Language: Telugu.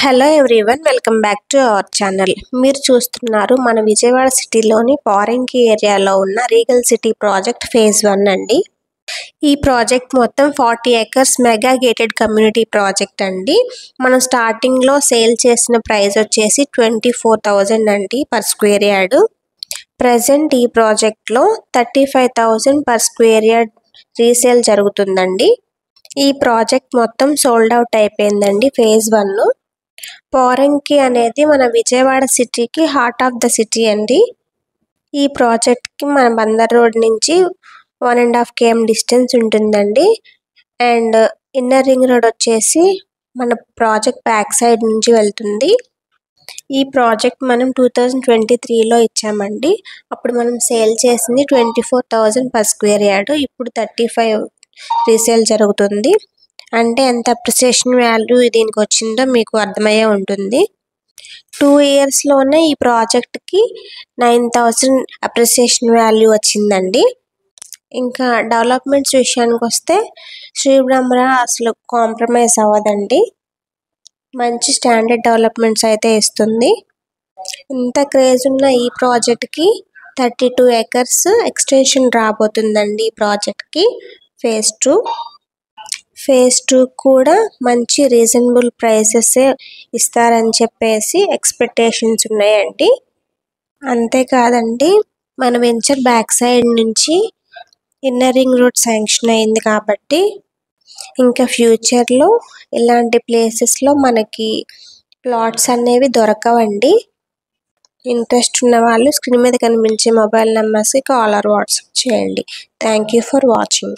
Hello everyone, welcome back to our channel. మీరు చూస్తున్నారు మన విజయవాడ సిటీలోని పారంకి ఏరియాలో ఉన్న రీగల్ సిటీ ప్రాజెక్ట్ ఫేజ్ 1 అండి. ఈ ప్రాజెక్ట్ మొత్తం 40 acres mega gated community project అండి. మనం స్టార్టింగ్లో సేల్ చేసిన ప్రైస్ వచ్చేసి 24,000 అండి పర్ స్క్వేర్ యార్డ్. ప్రజెంట్ ఈ ప్రాజెక్ట్లో 35,000 పర్ స్క్వేర్ యార్డ్ రీసేల్ జరుగుతుందండి. ఈ ప్రాజెక్ట్ మొత్తం సోల్డ్ అవుట్ అయిపోయిందండి ఫేజ్ 1. పారంకి అనేది మన విజయవాడ సిటీకి హార్ట్ ఆఫ్ ద సిటీ అండి. ఈ ప్రాజెక్ట్కి మన బందర్ రోడ్ నుంచి 1.5 km డిస్టెన్స్ ఉంటుందండి. అండ్ ఇన్నర్ రింగ్ రోడ్ వచ్చేసి మన ప్రాజెక్ట్ బ్యాక్ సైడ్ నుంచి వెళ్తుంది. ఈ ప్రాజెక్ట్ మనం 2023లో ఇచ్చామండి. అప్పుడు మనం సేల్ చేసింది 24,000 పర్ స్క్వేర్ యార్డ్. ఇప్పుడు 35 రీసేల్ జరుగుతుంది. అంటే ఎంత అప్రిసియేషన్ వాల్యూ దీనికి వచ్చిందో మీకు అర్థమయ్యే ఉంటుంది. 2 yearsలోనే ఈ ప్రాజెక్ట్కి 9,000 అప్రిసియేషన్ వాల్యూ వచ్చిందండి. ఇంకా డెవలప్మెంట్స్ విషయానికి వస్తే శ్రీబ్రహ్మరా అసలు కాంప్రమైజ్ అవ్వదండి. మంచి స్టాండర్డ్ డెవలప్మెంట్స్ అయితే ఇస్తుంది. ఇంత క్రేజ్ ఉన్న ఈ ప్రాజెక్ట్కి 32 acres ఎక్స్టెన్షన్ రాబోతుందండి. ఈ ప్రాజెక్ట్కి ఫేజ్ 2 కూడా మంచి రీజనబుల్ ప్రైసెస్ ఇస్తారని చెప్పేసి ఎక్స్పెక్టేషన్స్ ఉన్నాయండి. అంతేకాదండి, మన వెంచర్ బ్యాక్ సైడ్ నుంచి ఇన్నర్ రింగ్ రోడ్ శాంక్షన్ అయింది కాబట్టి ఇంకా ఫ్యూచర్లో ఇలాంటి ప్లేసెస్లో మనకి ప్లాట్స్ అనేవి దొరకవండి. ఇంట్రెస్ట్ ఉన్న వాళ్ళు స్క్రీన్ మీద కనిపించే మొబైల్ నెంబర్స్కి కాల్ ఆర్ వాట్సాప్ చేయండి. Thank you for watching.